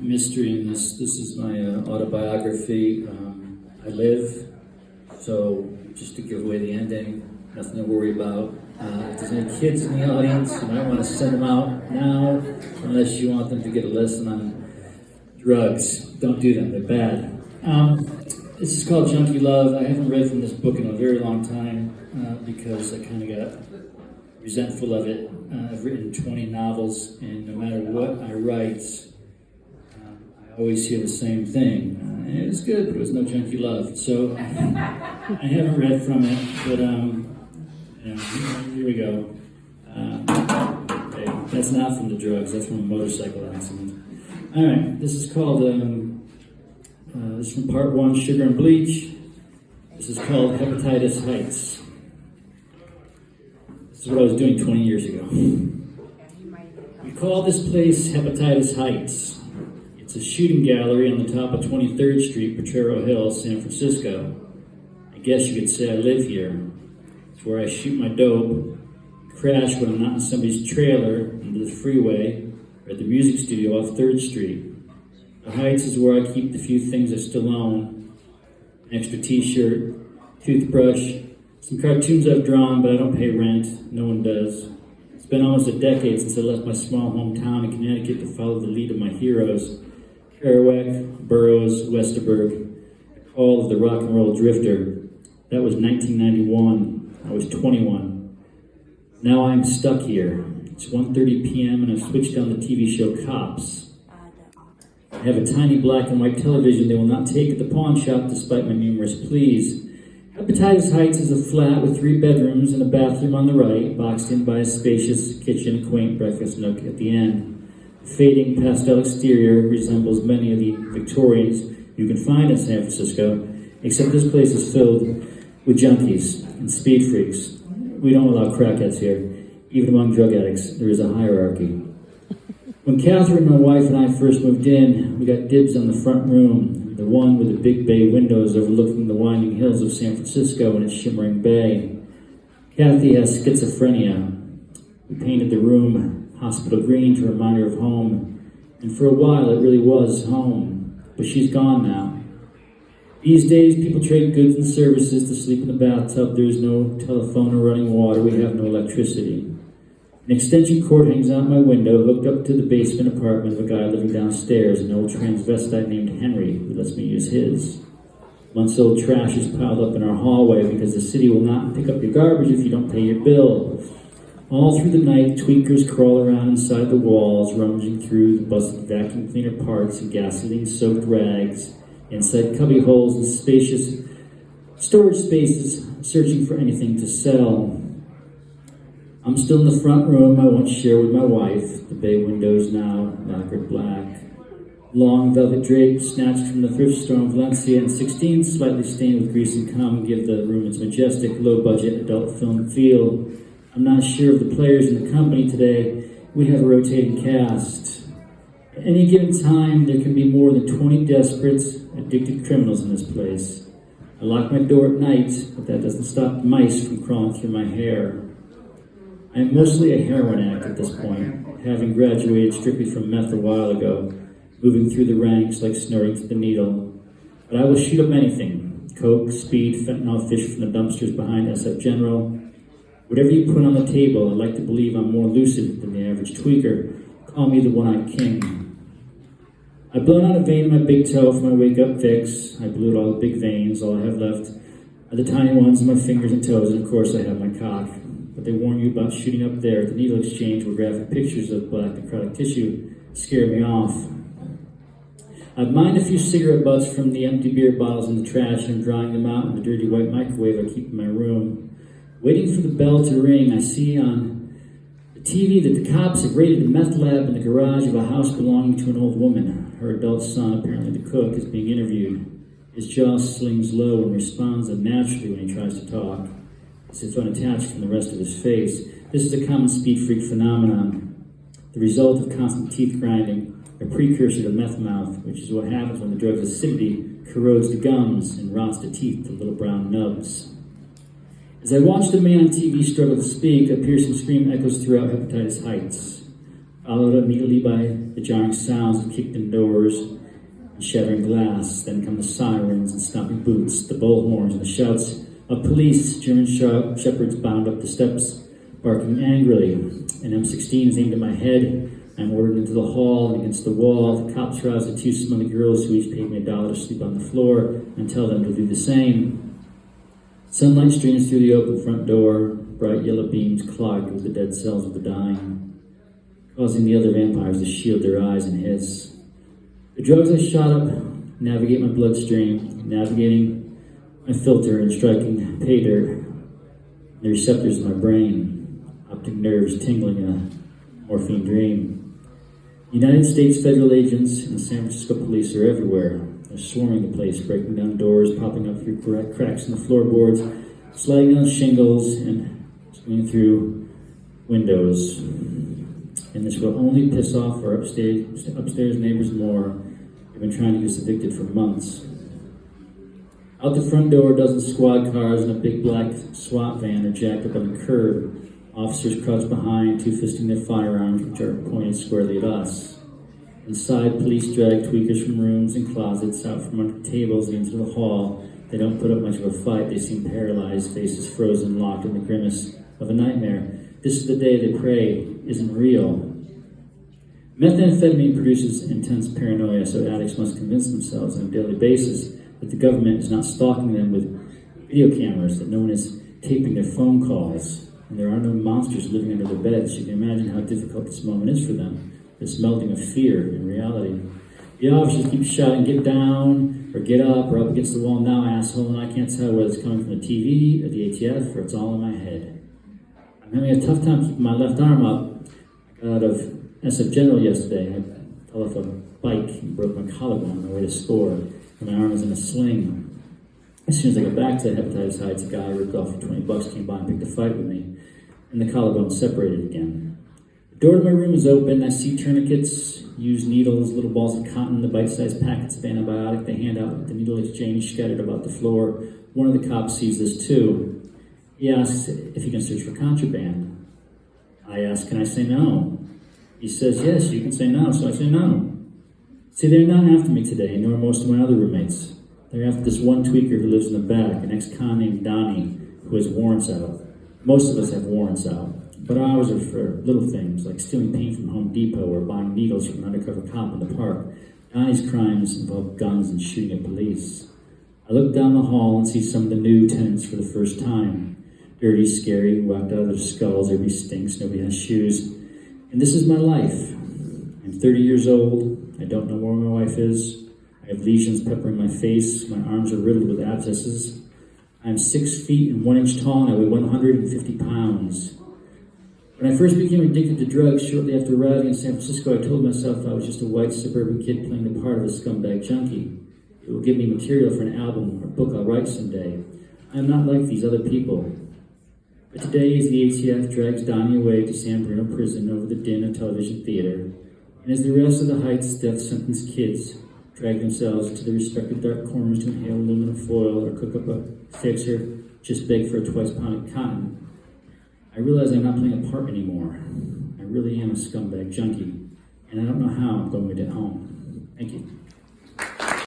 mystery in this. This is my autobiography. I live, so just to give away the ending, nothing to worry about. If there's any kids in the audience, you might want to send them out now, unless you want them to get a lesson on drugs. Don't do them, they're bad. This is called Junkie Love. I haven't read from this book in a very long time because I kind of got resentful of it. I've written 20 novels, and no matter what I write, I always hear the same thing. And it was good, but it was no junkie love. So I haven't read from it, but here we go. Okay, that's not from the drugs, that's from a motorcycle accident. All right, this is called, this is from part 1, Sugar and Bleach. This is called Hepatitis Heights. This is what I was doing 20 years ago. We call this place Hepatitis Heights. It's a shooting gallery on the top of 23rd Street, Potrero Hill, San Francisco. I guess you could say I live here. It's where I shoot my dope, crash when I'm not in somebody's trailer into the freeway, or at the music studio off 3rd Street. The Heights is where I keep the few things I still own. An extra t-shirt, toothbrush, some cartoons I've drawn, but I don't pay rent. No one does. It's been almost a decade since I left my small hometown in Connecticut to follow the lead of my heroes. Kerouac, Burroughs, Westerberg, the call of the rock and roll drifter. That was 1991. I was 21. Now I'm stuck here. It's 1:30 p.m. and I've switched on the TV show Cops. I have a tiny black and white television they will not take at the pawn shop despite my numerous pleas. Hepatitis Heights is a flat with 3 bedrooms and a bathroom on the right, boxed in by a spacious kitchen, quaint breakfast nook at the end. The fading pastel exterior resembles many of the Victorians you can find in San Francisco, except this place is filled with junkies and speed freaks. We don't allow crackheads here. Even among drug addicts, there is a hierarchy. When Catherine, my wife, and I first moved in, we got dibs on the front room, the one with the big bay windows overlooking the winding hills of San Francisco and its shimmering bay. Kathy has schizophrenia. We painted the room hospital green to remind her of home, and for a while it really was home, but she's gone now. These days, people trade goods and services to sleep in the bathtub. There's no telephone or running water. We have no electricity. An extension cord hangs out my window, hooked up to the basement apartment of a guy living downstairs, an old transvestite named Henry, who lets me use his. Months-old trash is piled up in our hallway because the city will not pick up your garbage if you don't pay your bill. All through the night, tweakers crawl around inside the walls, rummaging through the busted vacuum cleaner parts and gasoline-soaked rags, inside cubby holes and spacious storage spaces, searching for anything to sell. I'm still in the front room I once shared with my wife. The bay windows now lacquered black. Long velvet drapes snatched from the thrift store in Valencia and 16, slightly stained with grease and cum, give the room its majestic, low-budget adult film feel. I'm not sure of the players in the company today. We have a rotating cast. At any given time, there can be more than 20 desperates, addicted criminals in this place. I lock my door at night, but that doesn't stop mice from crawling through my hair. I am mostly a heroin addict at this point, having graduated strictly from meth a while ago, moving through the ranks like snorting to the needle. But I will shoot up anything. Coke, speed, fentanyl fish from the dumpsters behind SF General. Whatever you put on the table, I like to believe I'm more lucid than the average tweaker. Call me the one-eyed king. I've blown out a vein in my big toe for my wake-up fix. I blew out all the big veins. All I have left are the tiny ones on my fingers and toes, and of course I have my cock. But they warn you about shooting up there at the needle exchange where graphic pictures of black necrotic tissue scare me off. I've mined a few cigarette butts from the empty beer bottles in the trash and I'm drying them out in the dirty white microwave I keep in my room. Waiting for the bell to ring, I see on the TV that the cops have raided a meth lab in the garage of a house belonging to an old woman. Her adult son, apparently the cook, is being interviewed. His jaw slings low and responds unnaturally when he tries to talk, as if unattached from the rest of his face. This is a common speed freak phenomenon, the result of constant teeth grinding, a precursor to meth mouth, which is what happens when the drug's acidity corrodes the gums and rots the teeth to little brown nubs. As I watch the man on TV struggle to speak, a piercing scream echoes throughout Hepatitis Heights, followed immediately by the jarring sounds of kicked in doors, doors and shattering glass. Then come the sirens and stomping boots, the bullhorns and the shouts of police. German shepherds bound up the steps, barking angrily. An M16 is aimed at my head. I'm ordered into the hall and against the wall. The cops rouse the two smelly girls who each paid me $1 to sleep on the floor and tell them to do the same. Sunlight streams through the open front door, bright yellow beams clogged with the dead cells of the dying, causing the other vampires to shield their eyes and hiss. The drugs I shot up navigate my bloodstream, navigating my filter and striking pay dirt, the receptors in my brain, optic nerves tingling in a morphine dream. United States federal agents and the San Francisco police are everywhere. They're swarming the place, breaking down doors, popping up through cracks in the floorboards, sliding down shingles, and swinging through windows. And this will only piss off our upstairs neighbors more. They've been trying to get us evicted for months. Out the front door, dozens of squad cars and a big black SWAT van are jacked up on the curb. Officers crouch behind, two-fisting their firearms, which are pointed squarely at us. Inside, police drag tweakers from rooms and closets, out from under tables and into the hall. They don't put up much of a fight. They seem paralyzed, faces frozen, locked in the grimace of a nightmare. This is the day they pray isn't real. Methamphetamine produces intense paranoia, so addicts must convince themselves on a daily basis that the government is not stalking them with video cameras, that no one is taping their phone calls, and there are no monsters living under their beds. You can imagine how difficult this moment is for them, this melding of fear and reality. The officers keep shouting, "Get down," or "Get up," or "Up against the wall now, asshole," and I can't tell whether it's coming from the TV or the ATF, or it's all in my head. I'm having a tough time keeping my left arm up. I got out of SF General yesterday. I fell off a bike and broke my collarbone on my way to score, and my arm was in a sling. As soon as I got back to Hepatitis Heights, a guy I ripped off for $20 came by and picked a fight with me, and the collarbone separated again. The door to my room is open. I see tourniquets, used needles, little balls of cotton, the bite-sized packets of antibiotic they hand out at the needle exchange scattered about the floor. One of the cops sees this too. He asks if he can search for contraband. I ask, can I say no? He says, yes, you can say no, so I say no. See, they're not after me today, nor most of my other roommates. They're after this one tweaker who lives in the back, an ex-con named Donnie, who has warrants out. Most of us have warrants out, but ours are for little things, like stealing paint from Home Depot or buying needles from an undercover cop in the park. Donnie's crimes involve guns and shooting at police. I look down the hall and see some of the new tenants for the first time. Dirty, scary, whacked out of their skulls, everybody stinks, nobody has shoes. And this is my life. I'm 30 years old. I don't know where my wife is. I have lesions peppering my face. My arms are riddled with abscesses. I'm 6 feet and 1 inch tall, and I weigh 150 pounds. When I first became addicted to drugs, shortly after arriving in San Francisco, I told myself I was just a white suburban kid playing the part of a scumbag junkie. It will give me material for an album or book I'll write someday. I am not like these other people. But today, as the ATF drags Donnie away to San Bruno prison over the din of television theater, and as the rest of the Heights death-sentenced kids drag themselves into the respective dark corners to inhale aluminum foil or cook up a fix or just beg for a twice-pounded cotton, I realize I'm not playing a part anymore. I really am a scumbag junkie, and I don't know how I'm going to get home. Thank you.